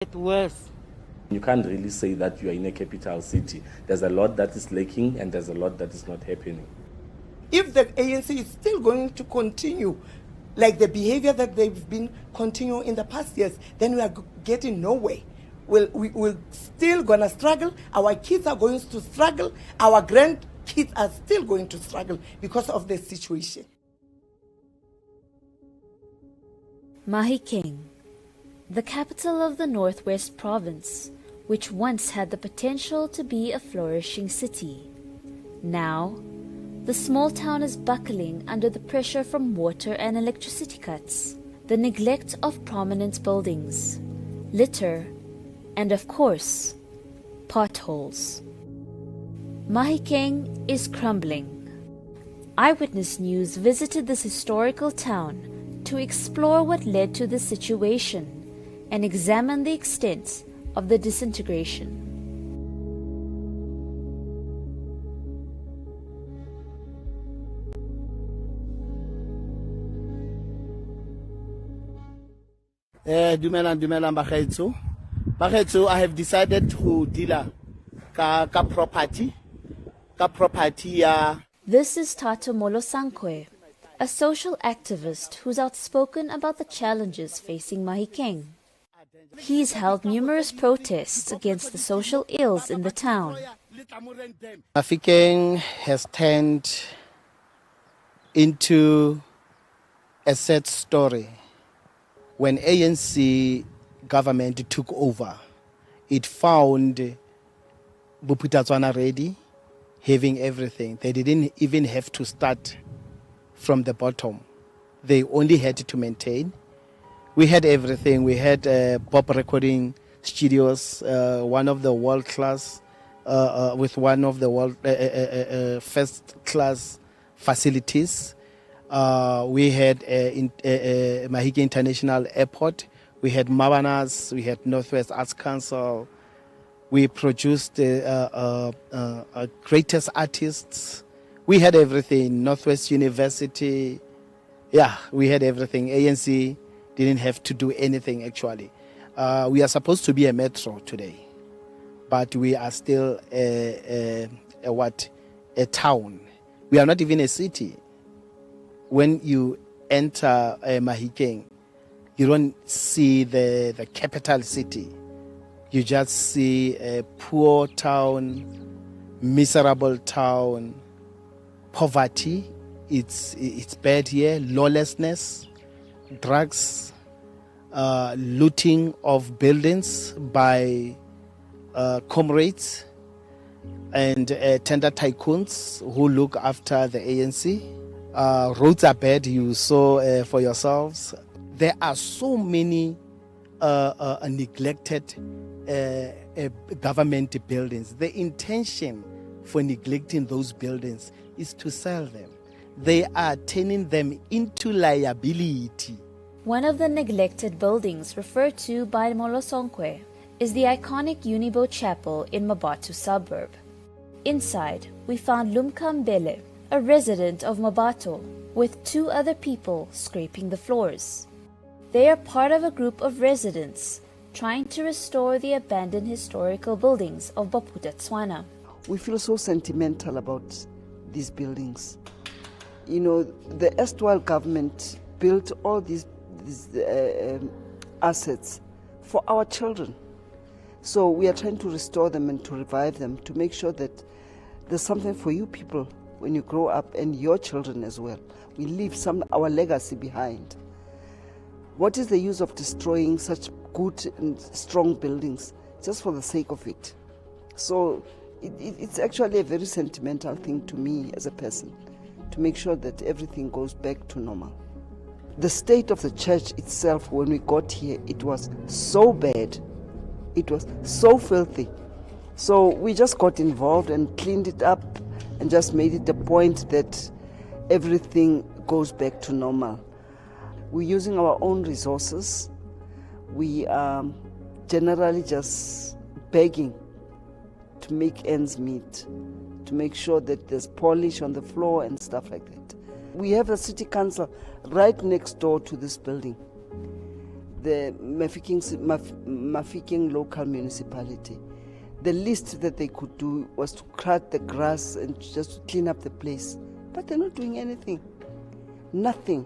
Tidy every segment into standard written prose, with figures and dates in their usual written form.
It worse. You can't really say that you are in a capital city. There's a lot that is lacking and there's a lot that is not happening. If the ANC is still going to continue like the behavior that they've been continuing in the past years, then we are getting nowhere. We're still going to struggle. Our kids are going to struggle. Our grandkids are still going to struggle because of the situation. Mahikeng, the capital of the Northwest Province, which once had the potential to be a flourishing city. Now, the small town is buckling under the pressure from water and electricity cuts, the neglect of prominent buildings, litter, and of course, potholes. Mahikeng is crumbling. Eyewitness News visited this historical town to explore what led to the situation and examine the extent of the disintegration. Dumelang Bakhetso. Bakhetso, I have decided to deal ka property. This is Tato Molosankwe, a social activist who's outspoken about the challenges facing Mahikeng. He's held numerous protests against the social ills in the town. Mahikeng has turned into a sad story. When ANC government took over, it found Bophuthatswana ready, having everything. They didn't even have to start from the bottom. They only had to maintain. We had everything. We had pop recording studios, one of the world class, with one of the world first class facilities. We had Mahikeng International Airport. We had Mabanas. We had Northwest Arts Council. We produced greatest artists. We had everything. Northwest University. Yeah, we had everything. ANC didn't have to do anything actually. We are supposed to be a metro today, but we are still a town. We are not even a city. When you enter Mahikeng, you don't see the capital city. You just see a poor town, miserable town, poverty. It's bad here, lawlessness, drugs, looting of buildings by comrades and tender tycoons who look after the ANC. Roads are bad, you saw for yourselves. There are so many neglected government buildings. The intention for neglecting those buildings is to sell them. They are turning them into liability. One of the neglected buildings referred to by Molosonkwe is the iconic Unibo Chapel in Mabatu suburb. Inside, we found Lumka Mbele, a resident of Mabato, with two other people scraping the floors. They are part of a group of residents trying to restore the abandoned historical buildings of Bophuthatswana. We feel so sentimental about these buildings. You know, the erstwhile government built all these assets for our children. So we are trying to restore them and to revive them, to make sure that there's something for you people when you grow up, and your children as well. We leave our legacy behind. What is the use of destroying such good and strong buildings just for the sake of it? So it's actually a very sentimental thing to me as a person, to make sure that everything goes back to normal. The state of the church itself, when we got here, it was so bad. It was so filthy. So we just got involved and cleaned it up and just made it a point that everything goes back to normal. We're using our own resources. We are generally just begging to make ends meet, to make sure that there's polish on the floor and stuff like that. We have a city council right next door to this building. the Mafikeng local municipality. The least that they could do was to cut the grass and just to clean up the place. But they're not doing anything. Nothing.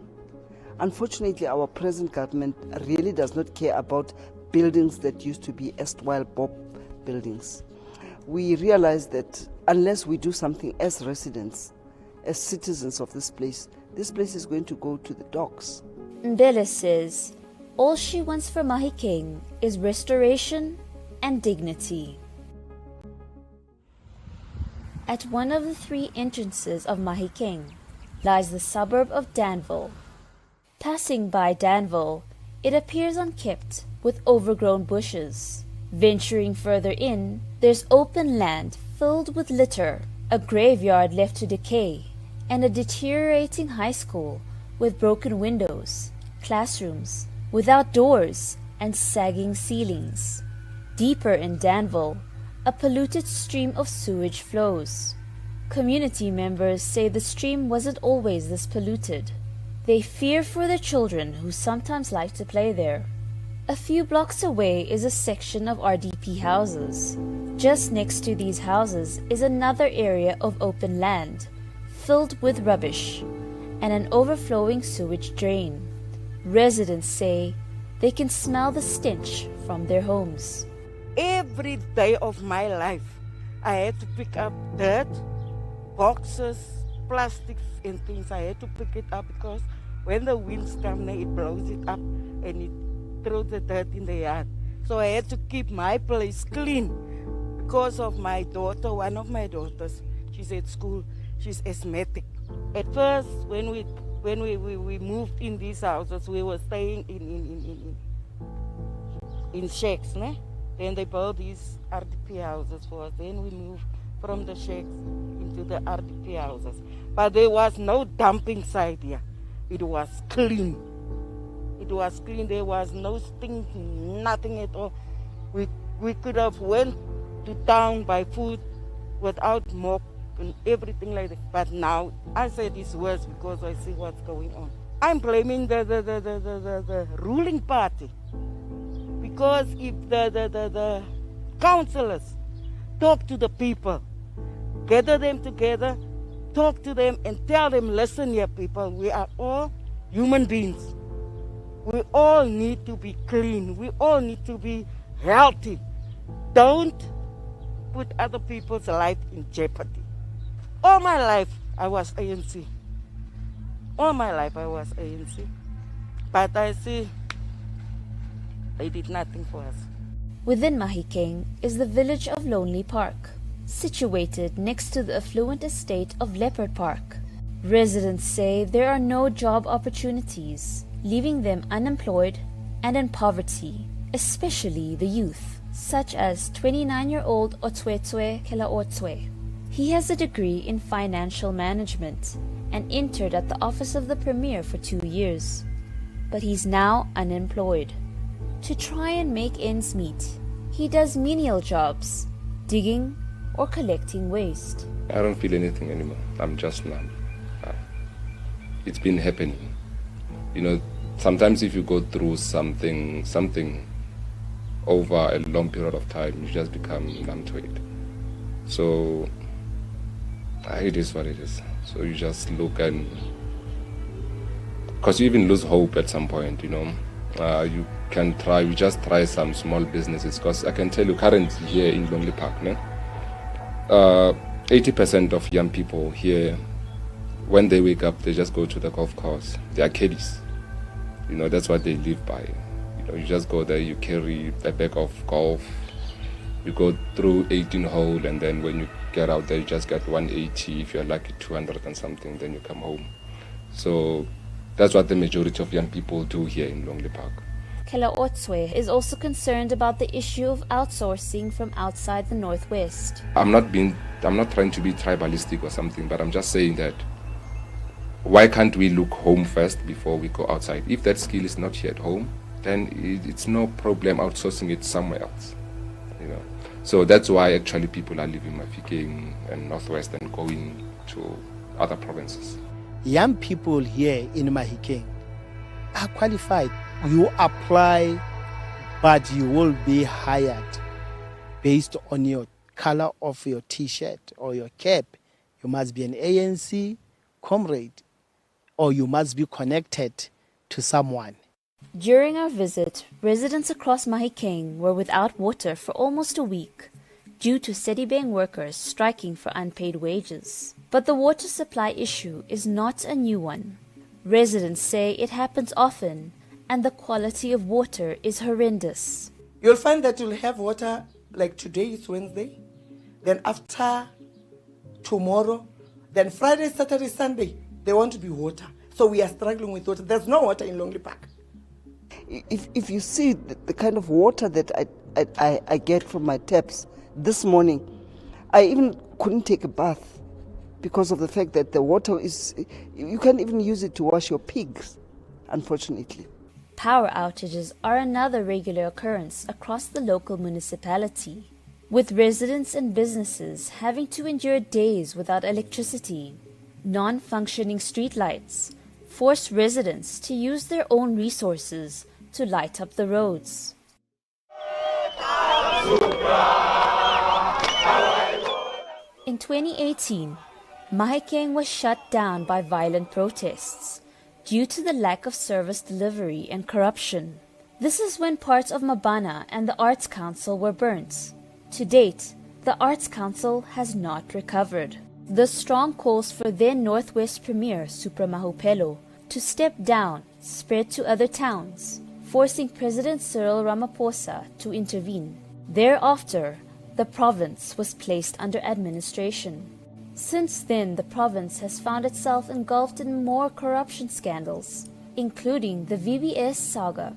Unfortunately, our present government really does not care about buildings that used to be erstwhile Bob buildings. We realize that unless we do something as residents, as citizens of this place is going to go to the dogs. Mbele says all she wants for Mahikeng is restoration and dignity. At one of the 3 entrances of Mahikeng lies the suburb of Danville. Passing by Danville, it appears unkept with overgrown bushes. Venturing further in, there's open land filled with litter, a graveyard left to decay, and a deteriorating high school with broken windows, classrooms without doors and sagging ceilings. Deeper in Danville, a polluted stream of sewage flows. Community members say the stream wasn't always this polluted. They fear for their children who sometimes like to play there. A few blocks away is a section of RDP houses. Just next to these houses is another area of open land, filled with rubbish, and an overflowing sewage drain. Residents say they can smell the stench from their homes. Every day of my life, I had to pick up dirt, boxes, plastics and things. I had to pick it up because when the winds come, it blows it up and it throws the dirt in the yard. So I had to keep my place clean because of my daughter, one of my daughters. She's at school, she's asthmatic. At first, when we moved in these houses, we were staying in shacks, né? Then they built these RDP houses for us. Then we moved from the shacks into the RDP houses. But there was no dumping site here. It was clean. It was clean. There was no stink, nothing at all. We could have went to town by food without mop and everything like that. But now I said it's worse because I see what's going on. I'm blaming the ruling party. Because if the councillors talk to the people, gather them together, talk to them and tell them, listen here people, we are all human beings. We all need to be clean. We all need to be healthy. Don't put other people's life in jeopardy. All my life I was ANC. All my life I was ANC. But I see they did nothing for us. Within Mahikeng is the village of Lonely Park, situated next to the affluent estate of Leopard Park. Residents say there are no job opportunities, leaving them unemployed and in poverty, especially the youth, such as 29-year-old Otwetwe Kelaotwe. He has a degree in financial management and entered at the office of the Premier for 2 years, but he's now unemployed. To try and make ends meet, he does menial jobs, digging or collecting waste. I don't feel anything anymore. I'm just numb. It's been happening. You know, sometimes if you go through something over a long period of time, you just become numb to it. So it is what it is. So you just look and, because you even lose hope at some point, you know. You can try, we just try some small businesses, because I can tell you currently here in Lonely Park, 80% of young people here, when they wake up, they just go to the golf course. They are caddies. You know, that's what they live by. You know, you just go there, you carry a bag of golf, you go through 18 hole, and then when you get out there, you just get 180, if you're lucky 200 and something, then you come home. So that's what the majority of young people do here in Lonely Park. Kelaotwe is also concerned about the issue of outsourcing from outside the Northwest. I'm not trying to be tribalistic or something, but I'm just saying that why can't we look home first before we go outside? If that skill is not here at home, then it's no problem outsourcing it somewhere else. You know, so that's why actually people are leaving Mafikeng and Northwest and going to other provinces. Young people here in Mahikeng are qualified. you apply, but you will be hired based on your color of your T-shirt or your cap. You must be an ANC comrade, or you must be connected to someone. During our visit, residents across Mahikeng were without water for almost a week due to Sedibeng workers striking for unpaid wages. But the water supply issue is not a new one. Residents say it happens often and the quality of water is horrendous. You'll find that you'll have water, like today is Wednesday, then after tomorrow, then Friday, Saturday, Sunday, there won't be water. So we are struggling with water. There's no water in Longley Park. If you see the kind of water that I get from my taps this morning, I even couldn't take a bath because of the fact that the water is, you can't even use it to wash your pigs, unfortunately. Power outages are another regular occurrence across the local municipality, with residents and businesses having to endure days without electricity. Non-functioning streetlights force residents to use their own resources to light up the roads. In 2018, Mahikeng was shut down by violent protests due to the lack of service delivery and corruption. This is when parts of Mabana and the Arts Council were burnt. To date, the Arts Council has not recovered. The strong calls for then Northwest Premier Supra Mahupelo to step down spread to other towns, forcing President Cyril Ramaphosa to intervene. Thereafter, the province was placed under administration. Since then, the province has found itself engulfed in more corruption scandals, including the VBS saga.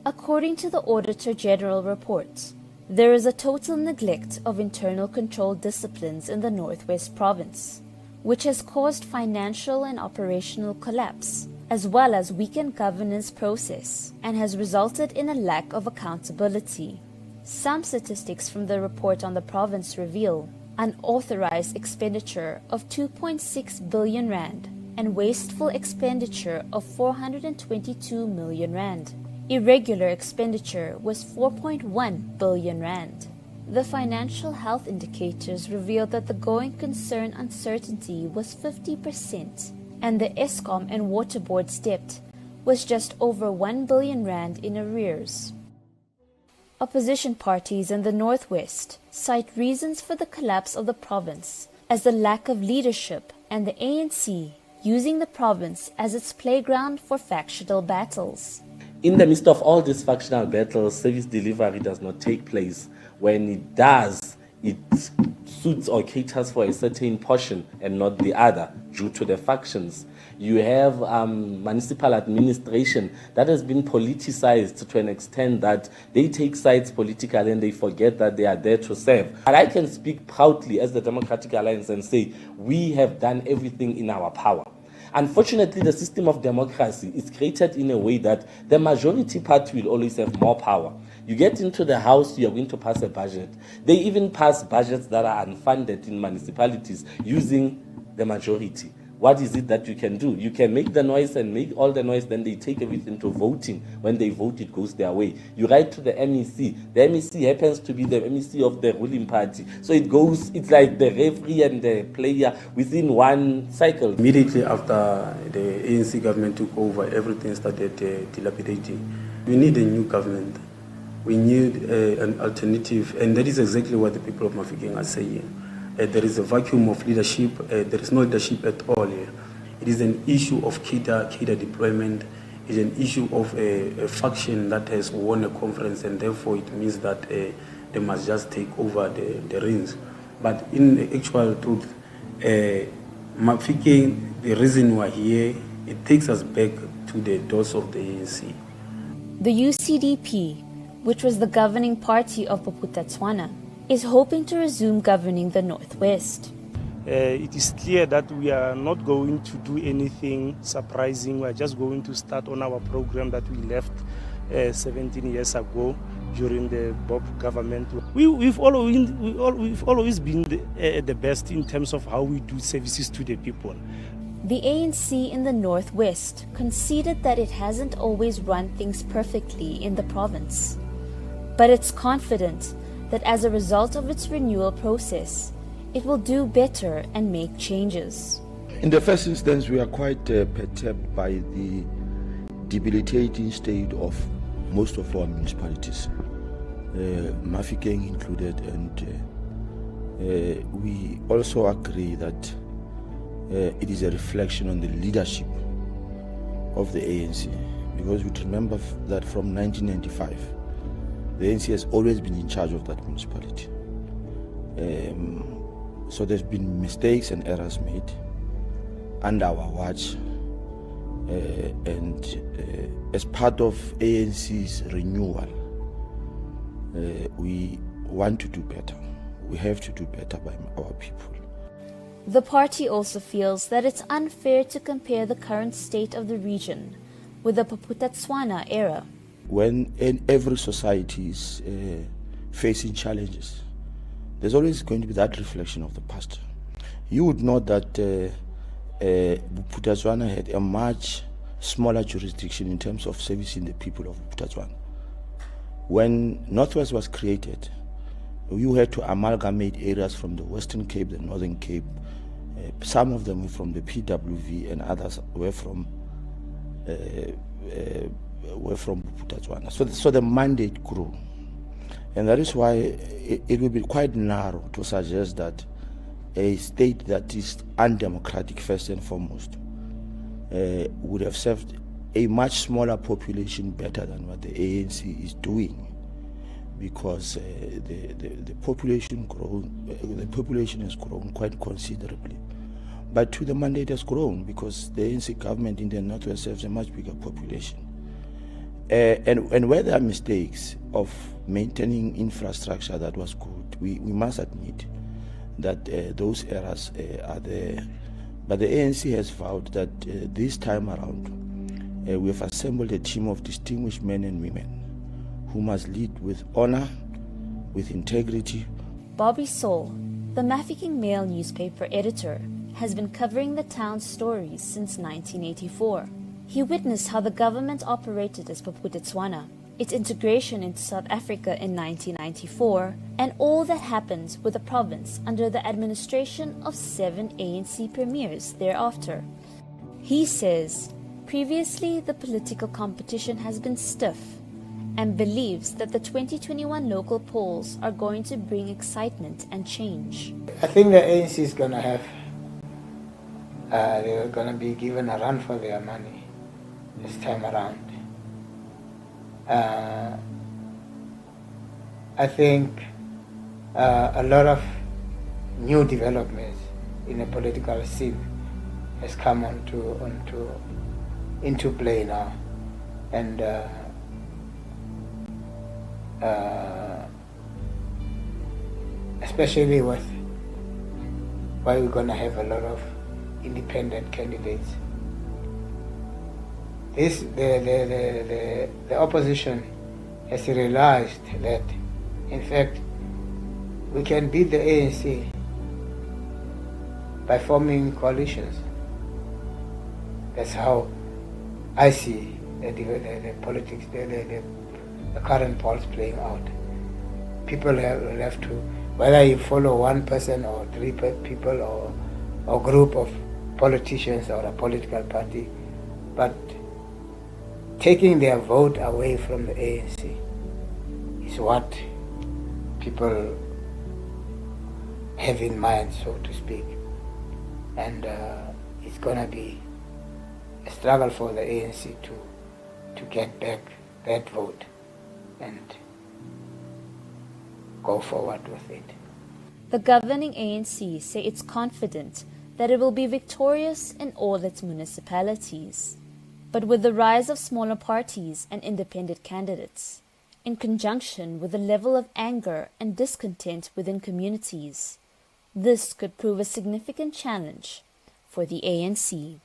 According to the Auditor General report, there is a total neglect of internal control disciplines in the Northwest Province, which has caused financial and operational collapse, as well as weakened governance process, and has resulted in a lack of accountability. Some statistics from the report on the province reveal unauthorized expenditure of 2.6 billion rand and wasteful expenditure of 422 million rand. Irregular expenditure was 4.1 billion rand. The financial health indicators revealed that the going concern uncertainty was 50%, and the Eskom and Water Board's debt was just over 1 billion rand in arrears. Opposition parties in the Northwest cite reasons for the collapse of the province as the lack of leadership and the ANC using the province as its playground for factional battles. In the midst of all these factional battles, service delivery does not take place. When it does, it suits or caters for a certain portion and not the other due to the factions. You have municipal administration that has been politicized to an extent that they take sides politically and they forget that they are there to serve. And I can speak proudly as the Democratic Alliance and say we have done everything in our power. Unfortunately, the system of democracy is created in a way that the majority party will always have more power. You get into the house, you are going to pass a budget. They even pass budgets that are unfunded in municipalities using the majority. What is it that you can do? You can make the noise and make all the noise, then they take everything to voting. When they vote, it goes their way. You write to the MEC. The MEC happens to be the MEC of the ruling party. So it goes, it's like the referee and the player within one cycle. Immediately after the ANC government took over, everything started dilapidating. We need a new government. We need an alternative, and that is exactly what the people of Mahikeng are saying. There is a vacuum of leadership. There is no leadership at all here. It is an issue of cadre deployment. It is an issue of a faction that has won a conference, and therefore it means that they must just take over the reins. But in the actual truth, Mahikeng, the reason we're here, it takes us back to the doors of the ANC. The UCDP, which was the governing party of Bophuthatswana, is hoping to resume governing the Northwest. It is clear that we are not going to do anything surprising. We are just going to start on our program that we left 17 years ago during the Bob government. We've always been the best in terms of how we do services to the people. The ANC in the Northwest conceded that it hasn't always run things perfectly in the province, but it's confident that as a result of its renewal process, it will do better and make changes. In the first instance, we are quite perturbed by the debilitating state of most of our municipalities, Mafikeng included, and we also agree that it is a reflection on the leadership of the ANC, because we remember that from 1995, the ANC has always been in charge of that municipality. So there's been mistakes and errors made under our watch, and as part of ANC's renewal, we want to do better. We have to do better by our people. The party also feels that it's unfair to compare the current state of the region with the Bophuthatswana era. When every society is facing challenges, there's always going to be that reflection of the past. You would know that Bophuthatswana had a much smaller jurisdiction in terms of servicing the people of Bophuthatswana. When Northwest was created, you had to amalgamate areas from the Western Cape, the Northern Cape. Some of them were from the PWV, and others were from Bophuthatswana. So the mandate grew, and that is why it will be quite narrow to suggest that a state that is undemocratic first and foremost would have served a much smaller population better than what the ANC is doing, because the population has grown quite considerably. But too, the mandate has grown because the ANC government in the Northwest serves a much bigger population. And where there are mistakes of maintaining infrastructure that was good, we must admit that those errors are there. But the ANC has vowed that this time around, we have assembled a team of distinguished men and women who must lead with honor, with integrity. Bobby Saul, the Mafeking Mail newspaper editor, has been covering the town's stories since 1984. He witnessed how the government operated as Bophuthatswana, its integration into South Africa in 1994, and all that happened with the province under the administration of 7 ANC premiers thereafter. He says, previously the political competition has been stiff, and believes that the 2021 local polls are going to bring excitement and change. I think the ANC is going to have, they're going to be given a run for their money this time around. I think a lot of new developments in the political scene has come into play now, and especially with why we're going to have a lot of independent candidates. The opposition has realized that, in fact, we can beat the ANC by forming coalitions. That's how I see the politics, the current polls playing out. People have to, whether you follow one person or 3 people or group of politicians or a political party, but taking their vote away from the ANC is what people have in mind, so to speak. And it's going to be a struggle for the ANC to get back that vote and go forward with it. The governing ANC say it's confident that it will be victorious in all its municipalities. But with the rise of smaller parties and independent candidates, in conjunction with the level of anger and discontent within communities, this could prove a significant challenge for the ANC.